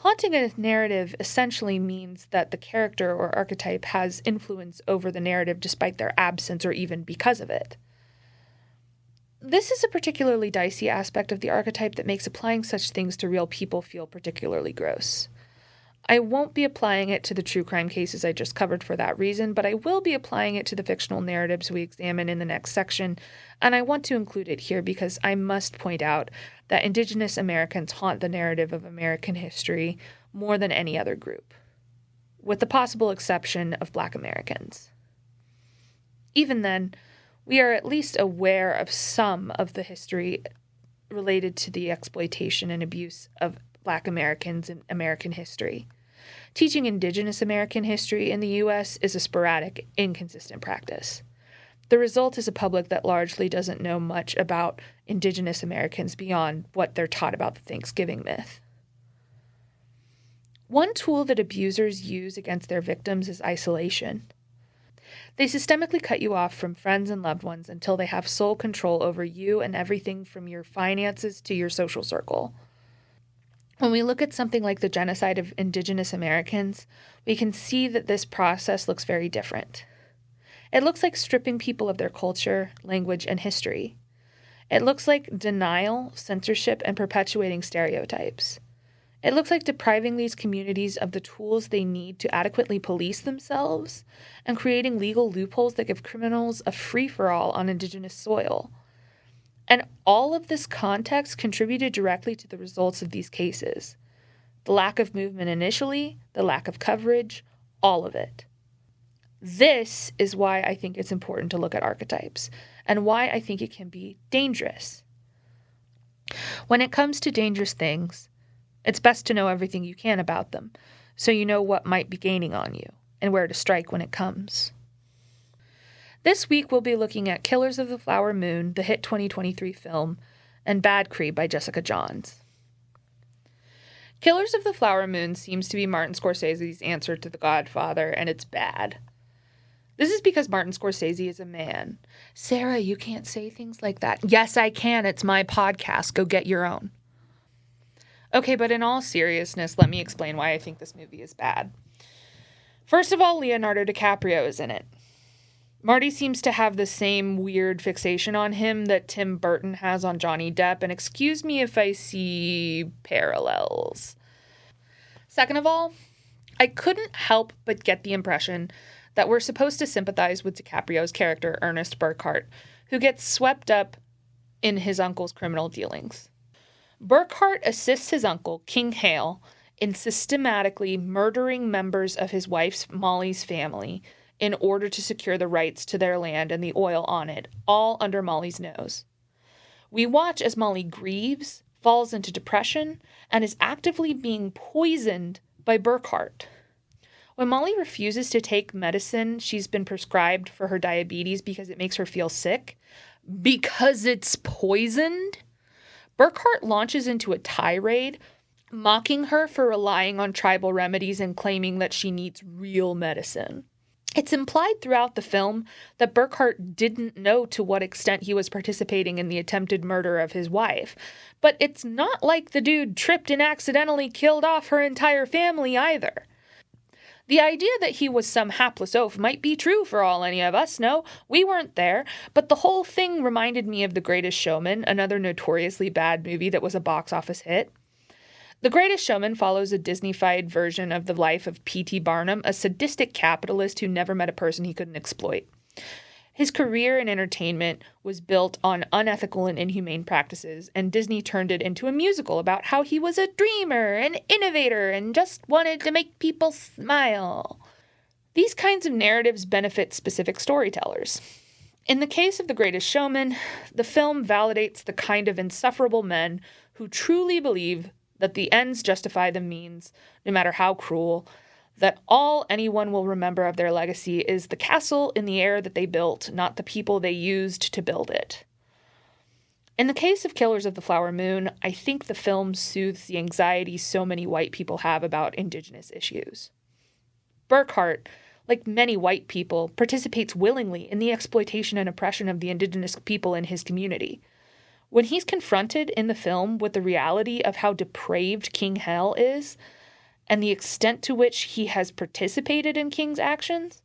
Haunting a narrative essentially means that the character or archetype has influence over the narrative despite their absence or even because of it. This is a particularly dicey aspect of the archetype that makes applying such things to real people feel particularly gross. I won't be applying it to the true crime cases I just covered for that reason, but I will be applying it to the fictional narratives we examine in the next section, and I want to include it here because I must point out that Indigenous Americans haunt the narrative of American history more than any other group, with the possible exception of Black Americans. Even then, we are at least aware of some of the history related to the exploitation and abuse of Black Americans in American history. Teaching Indigenous American history in the U.S. is a sporadic, inconsistent practice. The result is a public that largely doesn't know much about Indigenous Americans beyond what they're taught about the Thanksgiving myth. One tool that abusers use against their victims is isolation. They systemically cut you off from friends and loved ones until they have sole control over you and everything from your finances to your social circle. When we look at something like the genocide of Indigenous Americans, we can see that this process looks very different. It looks like stripping people of their culture, language, and history. It looks like denial, censorship, and perpetuating stereotypes. It looks like depriving these communities of the tools they need to adequately police themselves and creating legal loopholes that give criminals a free-for-all on Indigenous soil. And all of this context contributed directly to the results of these cases. The lack of movement initially, the lack of coverage, all of it. This is why I think it's important to look at archetypes, and why I think it can be dangerous. When it comes to dangerous things, it's best to know everything you can about them, so you know what might be gaining on you, and where to strike when it comes. This week we'll be looking at Killers of the Flower Moon, the hit 2023 film, and Bad Cree by Jessica Johns. Killers of the Flower Moon seems to be Martin Scorsese's answer to The Godfather, and it's bad. This is because Martin Scorsese is a man. Sarah, you can't say things like that. Yes, I can. It's my podcast. Go get your own. Okay, but in all seriousness, let me explain why I think this movie is bad. First of all, Leonardo DiCaprio is in it. Marty seems to have the same weird fixation on him that Tim Burton has on Johnny Depp, and excuse me if I see parallels. Second of all, I couldn't help but get the impression that we're supposed to sympathize with DiCaprio's character, Ernest Burkhart, who gets swept up in his uncle's criminal dealings. Burkhart assists his uncle, King Hale, in systematically murdering members of his wife's Molly's family in order to secure the rights to their land and the oil on it, all under Molly's nose. We watch as Molly grieves, falls into depression, and is actively being poisoned by Burkhart. When Molly refuses to take medicine she's been prescribed for her diabetes because it makes her feel sick, because it's poisoned, Burkhart launches into a tirade, mocking her for relying on tribal remedies and claiming that she needs real medicine. It's implied throughout the film that Burkhart didn't know to what extent he was participating in the attempted murder of his wife, but it's not like the dude tripped and accidentally killed off her entire family either. The idea that he was some hapless oaf might be true for all any of us know. We weren't there, but the whole thing reminded me of The Greatest Showman, another notoriously bad movie that was a box office hit. The Greatest Showman follows a Disney-fied version of the life of P.T. Barnum, a sadistic capitalist who never met a person he couldn't exploit. His career in entertainment was built on unethical and inhumane practices, and Disney turned it into a musical about how he was a dreamer, an innovator, and just wanted to make people smile. These kinds of narratives benefit specific storytellers. In the case of The Greatest Showman, the film validates the kind of insufferable men who truly believe that the ends justify the means, no matter how cruel, that all anyone will remember of their legacy is the castle in the air that they built, not the people they used to build it. In the case of Killers of the Flower Moon, I think the film soothes the anxiety so many white people have about Indigenous issues. Burkhart, like many white people, participates willingly in the exploitation and oppression of the Indigenous people in his community. When he's confronted in the film with the reality of how depraved King Hell is, and the extent to which he has participated in King's actions,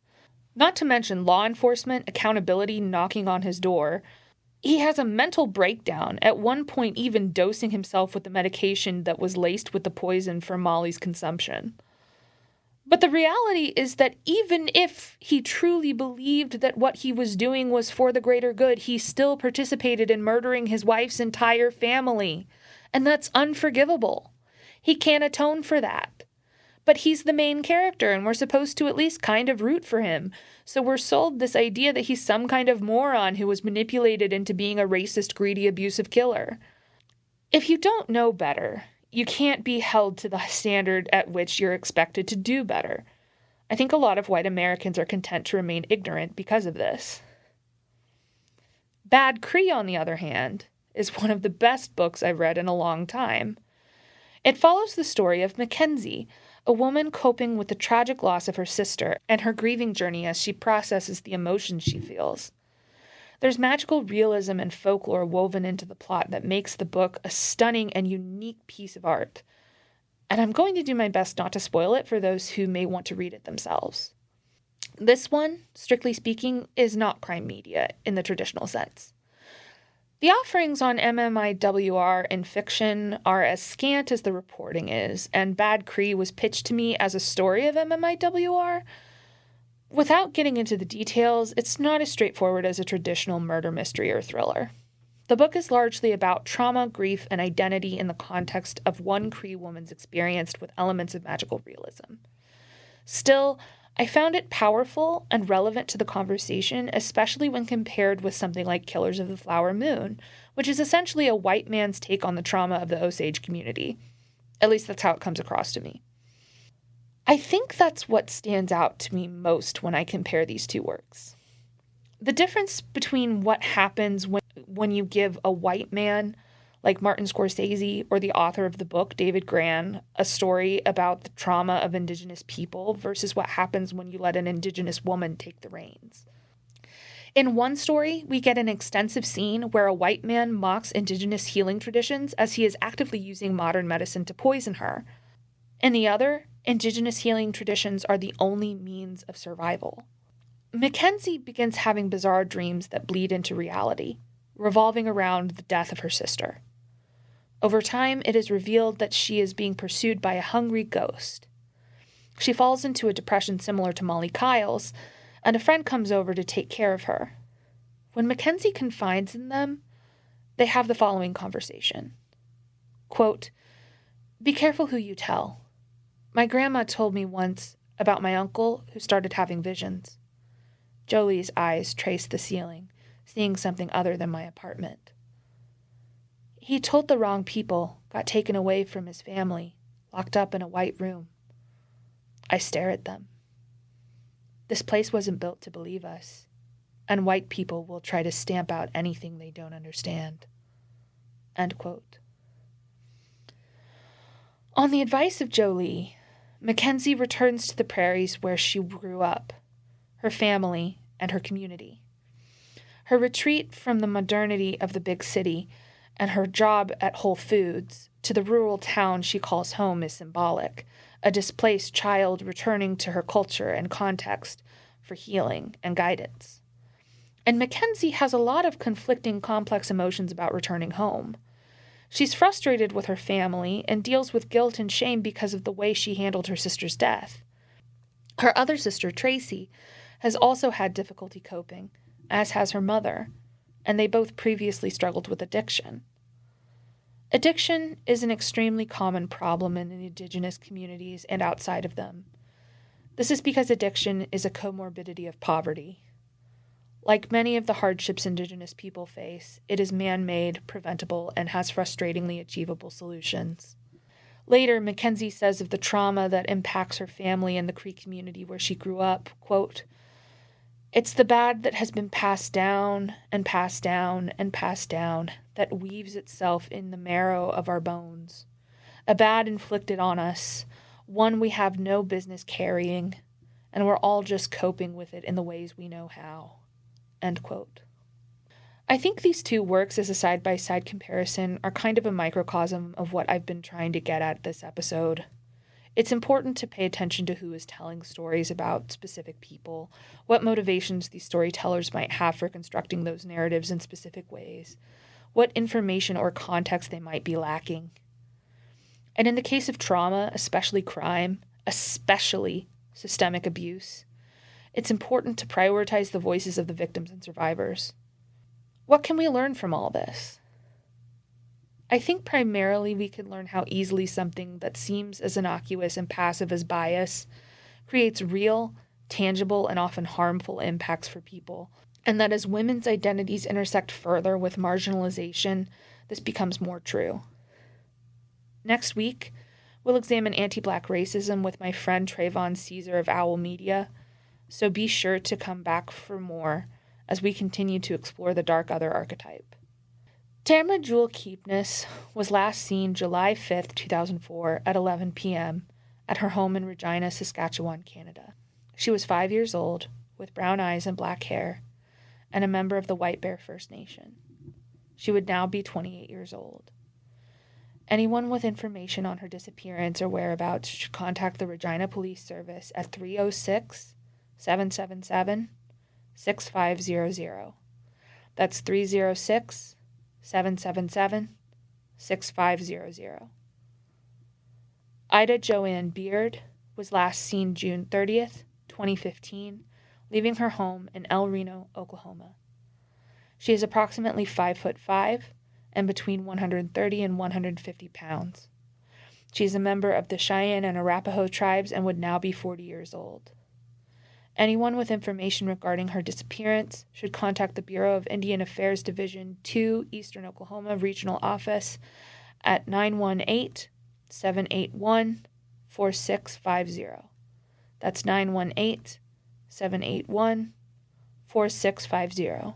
not to mention law enforcement accountability knocking on his door, he has a mental breakdown, at one point even dosing himself with the medication that was laced with the poison for Molly's consumption. But the reality is that even if he truly believed that what he was doing was for the greater good, he still participated in murdering his wife's entire family. And that's unforgivable. He can't atone for that. But he's the main character, and we're supposed to at least kind of root for him. So we're sold this idea that he's some kind of moron who was manipulated into being a racist, greedy, abusive killer. If you don't know better, you can't be held to the standard at which you're expected to do better. I think a lot of white Americans are content to remain ignorant because of this. Bad Cree, on the other hand, is one of the best books I've read in a long time. It follows the story of Mackenzie, a woman coping with the tragic loss of her sister and her grieving journey as she processes the emotions she feels. There's magical realism and folklore woven into the plot that makes the book a stunning and unique piece of art. And I'm going to do my best not to spoil it for those who may want to read it themselves. This one, strictly speaking, is not crime media in the traditional sense. The offerings on MMIWR in fiction are as scant as the reporting is, and Bad Cree was pitched to me as a story of MMIWR. Without getting into the details, it's not as straightforward as a traditional murder mystery or thriller. The book is largely about trauma, grief, and identity in the context of one Cree woman's experience with elements of magical realism. Still, I found it powerful and relevant to the conversation, especially when compared with something like Killers of the Flower Moon, which is essentially a white man's take on the trauma of the Osage community. At least that's how it comes across to me. I think that's what stands out to me most when I compare these two works. The difference between what happens when you give a white man, like Martin Scorsese or the author of the book, David Grann, a story about the trauma of Indigenous people versus what happens when you let an Indigenous woman take the reins. In one story, we get an extensive scene where a white man mocks Indigenous healing traditions as he is actively using modern medicine to poison her. In the other, Indigenous healing traditions are the only means of survival. Mackenzie begins having bizarre dreams that bleed into reality, revolving around the death of her sister. Over time, it is revealed that she is being pursued by a hungry ghost. She falls into a depression similar to Molly Kyle's, and a friend comes over to take care of her. When Mackenzie confides in them, they have the following conversation. Quote, "Be careful who you tell. My grandma told me once about my uncle who started having visions." Jolie's eyes traced the ceiling, seeing something other than my apartment. "He told the wrong people, got taken away from his family, locked up in a white room." I stare at them. This place wasn't built to believe us, and white people will try to stamp out anything they don't understand. End quote. On the advice of Jolie, Mackenzie returns to the prairies where she grew up, her family, and her community. Her retreat from the modernity of the big city and her job at Whole Foods to the rural town she calls home is symbolic, a displaced child returning to her culture and context for healing and guidance. And Mackenzie has a lot of conflicting, complex emotions about returning home. She's frustrated with her family and deals with guilt and shame because of the way she handled her sister's death. Her other sister, Tracy, has also had difficulty coping, as has her mother, and they both previously struggled with addiction. Addiction is an extremely common problem in the Indigenous communities and outside of them. This is because addiction is a comorbidity of poverty. Like many of the hardships Indigenous people face, it is man-made, preventable, and has frustratingly achievable solutions. Later, Mackenzie says of the trauma that impacts her family and the Cree community where she grew up, quote, "It's the bad that has been passed down and passed down and passed down that weaves itself in the marrow of our bones. A bad inflicted on us, one we have no business carrying, and we're all just coping with it in the ways we know how." End quote. I think these two works as a side-by-side comparison are kind of a microcosm of what I've been trying to get at this episode. It's important to pay attention to who is telling stories about specific people, what motivations these storytellers might have for constructing those narratives in specific ways, what information or context they might be lacking. And in the case of trauma, especially crime, especially systemic abuse, it's important to prioritize the voices of the victims and survivors. What can we learn from all this? I think primarily we can learn how easily something that seems as innocuous and passive as bias creates real, tangible, and often harmful impacts for people, and that as women's identities intersect further with marginalization, this becomes more true. Next week, we'll examine anti-Black racism with my friend Trayvon Caesar of Owl Media, so be sure to come back for more as we continue to explore the dark other archetype. Tamara Jewel Keepness was last seen July 5th, 2004 at 11 p.m. at her home in Regina, Saskatchewan, Canada. She was 5 years old, with brown eyes and black hair, and a member of the White Bear First Nation. She would now be 28 years old. Anyone with information on her disappearance or whereabouts should contact the Regina Police Service at 306-777-6500. That's 306-777-6500. Ida Joanne Beard was last seen June 30th, 2015, leaving her home in El Reno, Oklahoma. She is approximately 5'5" and between 130 and 150 pounds. She is a member of the Cheyenne and Arapaho tribes and would now be 40 years old. Anyone with information regarding her disappearance should contact the Bureau of Indian Affairs Division 2 Eastern Oklahoma Regional Office at 918-781-4650. That's 918-781-4650.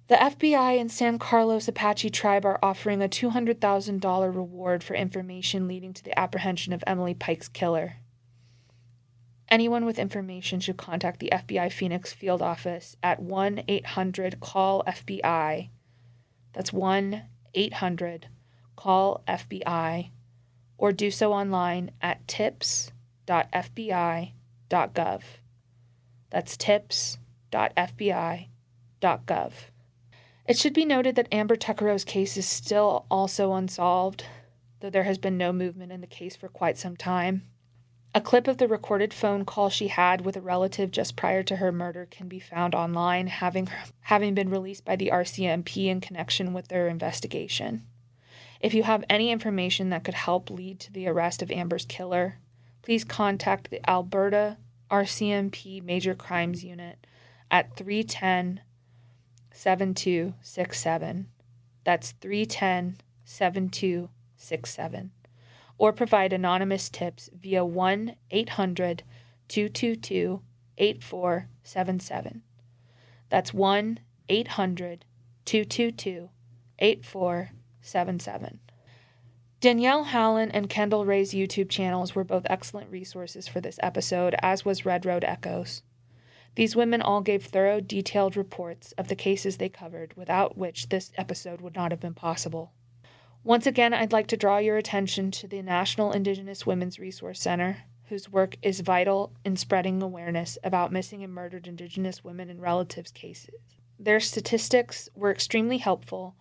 The FBI and San Carlos Apache tribe are offering a $200,000 reward for information leading to the apprehension of Emily Pike's killer. Anyone with information should contact the FBI Phoenix Field Office at 1-800-CALL-FBI. That's 1-800-CALL-FBI, or do so online at tips.fbi.gov. That's tips.fbi.gov. It should be noted that Amber Tuckero's case is still also unsolved, though there has been no movement in the case for quite some time. A clip of the recorded phone call she had with a relative just prior to her murder can be found online, having been released by the RCMP in connection with their investigation. If you have any information that could help lead to the arrest of Amber's killer, please contact the Alberta RCMP Major Crimes Unit at 310-7267. That's 310-7267. Or provide anonymous tips via 1-800-222-8477. That's 1-800-222-8477. Danielle Hallen and Kendall Ray's YouTube channels were both excellent resources for this episode, as was Red Road Echoes. These women all gave thorough, detailed reports of the cases they covered, without which this episode would not have been possible. Once again, I'd like to draw your attention to the National Indigenous Women's Resource Center, whose work is vital in spreading awareness about missing and murdered Indigenous women and relatives cases. Their statistics were extremely helpful,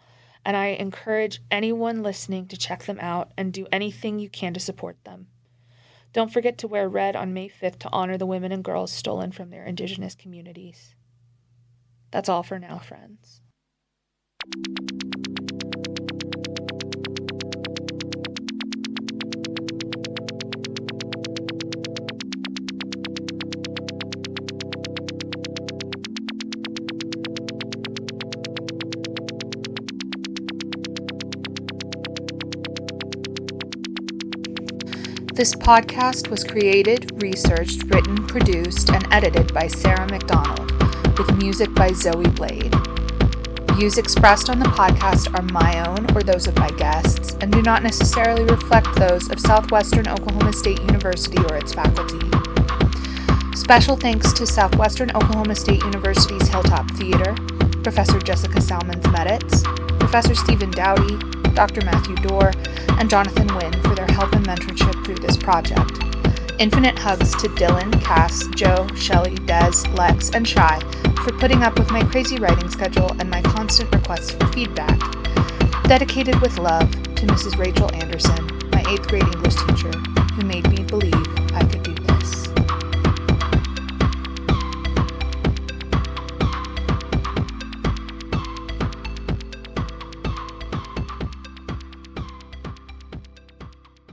and I encourage anyone listening to check them out and do anything you can to support them. Don't forget to wear red on May 5th to honor the women and girls stolen from their Indigenous communities. That's all for now, friends. This podcast was created, researched, written, produced, and edited by Sarah McDonald, with music by Zoe Blade. Views expressed on the podcast are my own or those of my guests, and do not necessarily reflect those of Southwestern Oklahoma State University or its faculty. Special thanks to Southwestern Oklahoma State University's Hilltop Theater, Professor Jessica Salmons-Meditz, Professor Stephen Dowdy, Dr. Matthew Dorr, and Jonathan Wynn for their help and mentorship through this project. Infinite hugs to Dylan, Cass, Joe, Shelley, Des, Lex, and Shai for putting up with my crazy writing schedule and my constant requests for feedback. Dedicated with love to Mrs. Rachel Anderson, my 8th grade English teacher, who made